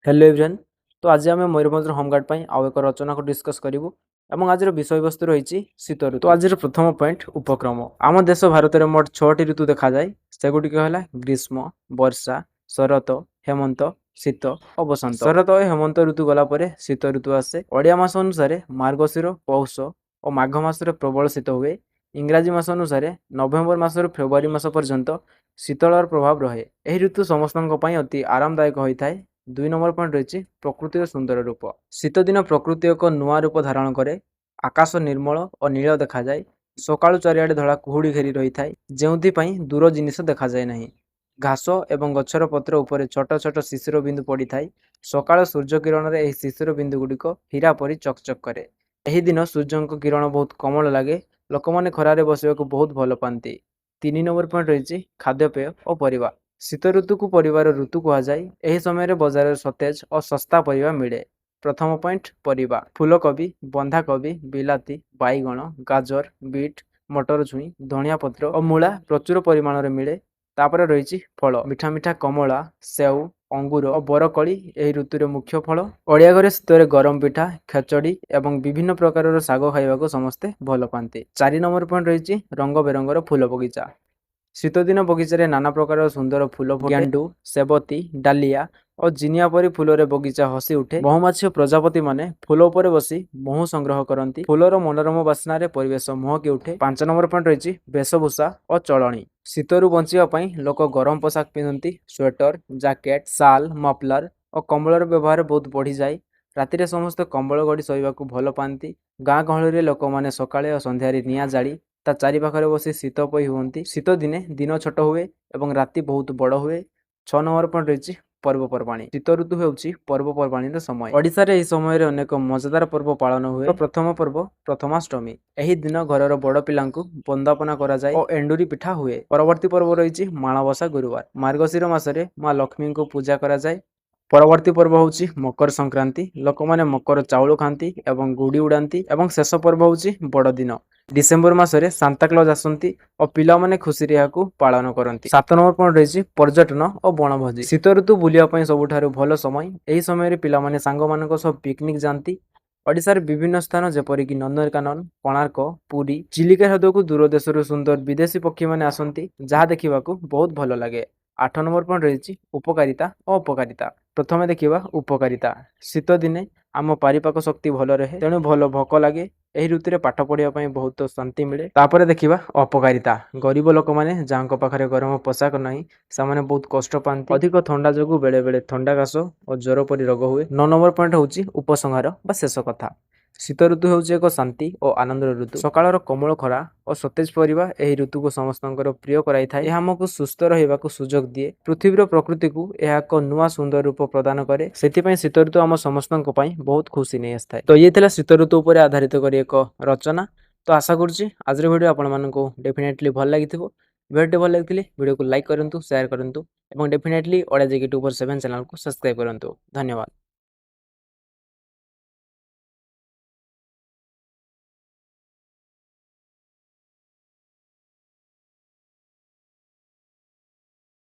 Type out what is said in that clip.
Hello everyone. तो आज आम मयूरभंज होमगार्ड पर आउ एक रचना को डिस्कस करूँ और आज विषय वस्तु रही शीत ऋतु। तो आज प्रथम पॉइंट उपक्रम। आम देश भारत में मोट 6टी ऋतु देखा जाए सेगुड़िक है ग्रीष्म, वर्षा, शरत, हेमंत, शीत और बसंत। शरत और हेमंत ऋतु गलापर शीत ऋतु आसे। ओडिया मास अनुसार मार्गशीर, पौष और माघ मासरे प्रबल शीत हुए। इंग्राजी मास अनुसार नवेम्बर मासर फेब्रुआरी मास पर्यंत शीतलर प्रभाव रहे। यह ऋतु समस्त अति आरामदायक होता है। 2 नंबर पॉइंट रही प्रकृतिर सुंदर रूप। शीत दिन प्रकृति एक नुआ रूप धारण करे। आकाश निर्मल और नील देखा जाए। सकाळु चारिआडे धड़ा कुहुड़ी घेरी रही थाए, जेउथिपाई दूर जिनिस देखा जाए नहीं। घास एवं गछर पत्र उपरे छोट छोट शिशिर बिंदु पड़ी थाए। सकाळ सूर्य किरण में यह शिशिर बिंदु गुड़िक हीरा परी चकचक करे। यही दिन सूर्य किरण बहुत कोमल लगे। लोक मैंने खरारे बसवाक बहुत भल पाती। 3 नंबर पॉइंट रही खाद्यपेय और परिवा। शीत ऋतु को परिवार ऋतु कहुए। यह समय बजार सतेज और सस्ता परिवा मिले। प्रथम पॉइंट परिवा। फूलकोबी, बंधाकोबी, बिलाती, बैगण, गाजर, बीट, मटर छुई, धनिया पत्र और मूला प्रचुर परिमाण में मिले। तापर रही फल। मिठा मिठा कमला, सेव, अंगूर और बरकोली यह ऋतुर मुख्य फल। ओडिया घरे शीत गरम पिठा, खेचड़ी एवं विभिन्न प्रकार शाग खाइबा समस्ते भल पाती। 4 नंबर पॉइंट रही रंग बेरंगर फूल बगीचा। शीत दिन बगीचे नाना प्रकार सुंदर फूल गेंडु, सेबती, डालिया और जिनिया परी फूल बगीचा हसी उठे। बहुमाछी प्रजापति माने फूल उपर बसी महू संग्रह करती। फूलर मनोरम बास्नार परिवेश महकी उठे। 5 नंबर पॉइंट रही वेशभूषा और चलणी। शीतरु बचाई लोक गरम पोशाक पिंधती। स्वेटर, जैकेट, साल, मफलर और कम्बलर व्यवहार बहुत बढ़ी जाए। राति समस्त कंबल गड़ी शोवा भल पाती। गाँ गहली लोक मैंने सकाळे और संध्यारे निआं जाली ता चारि पाखरे बसी शीत पई हुअंती। शीत दिने दिन छोट हुए एवं राति बहुत बड़ हुए। 6 नंबर पॉइंट रही पर्वपर्वाणी। शीत ऋतु होउछि पर्वपर्वाणी समय। ओडिशा रे एही समय अनेक मजेदार पर्व पालन हुए। तो प्रथम पर्व प्रथमाष्टमी। एही दिन घरर बड़ पिलांकु वंदना करा जाए और एंडुरी पिठा हुए। परवर्ती पर्व रही माणबसा गुरुवार। मार्गशीर मासरे माँ लक्ष्मी को पूजा करा जाए। परवर्ती पर्व होउछि मकर संक्रांति। लोक माने मकर चाउल खाती एवं गुड़ी उड़ाती। एवं शेष पर्व होउछि बड़ दिन। डिसेम्बर मासरे सांता क्लॉज आसती और पिला माने खुशी को पालन करती। 7 नंबर पॉइंट रही पर्यटन और बनभोजी। शीत ऋतु बुलिया सबुठारु भल समय। यही समय पिला माने सांग मानक सह पिकनिक जाती। ओडिशार विभिन्न स्थान जेपरिक नंदनकानन, कोणार्क, पुरी, चिलिका हृदय को दूर देशर सुंदर विदेशी पक्षी माने आसती, जहाँ देखा बहुत भल लगे। 8 नंबर पॉइंट रही उपकारिता और अपकारिता। प्रथमे देखिबा उपकारिता। शीत दिने आम पारिपाक शक्ति भल रहे, तेणु भल भोक लगे। यही ऋतु में पाठ पढ़ाई बहुत शांति मिले। तापर देखिबा अपकारिता। गरीब लोक मैंने जहाँ पाखे गरम पोशाक नहीं से बहुत कष्ट पाती। अधिक ठंडा जो बेले बेले ठंडा काश और ज्वर परी रोग हुए। 9 नंबर पॉइंट होउछि उपसंहार बा शेष कथा। शीत ऋतु होउछि एक शांति और आनंद ऋतु। सकाळर कोमल खरा और सतेज परिवा यही ऋतु को समस्त प्रिय कराई थाए। यह हमको सुस्थ रहिबाकु सुजोग दिए। पृथ्वीर प्रकृति को यह एक नुआ सुंदर रूप प्रदान करे। सेतिपई शीत ऋतु आम समस्त बहुत खुशी नहीं आसता है। तो ये थिला शीत ऋतु उपर आधारित करी एक रचना। तो आशा करुच्ची आज वीडियो आपण मानक डेफिनेटली भल लगी। वीडियो भल लगी वीडियो को लाइक करूँ, शेयर करूँ और डेफिनेटली ओडिया JK 247 चैनल को सब्सक्राइब करूँ। धन्यवाद।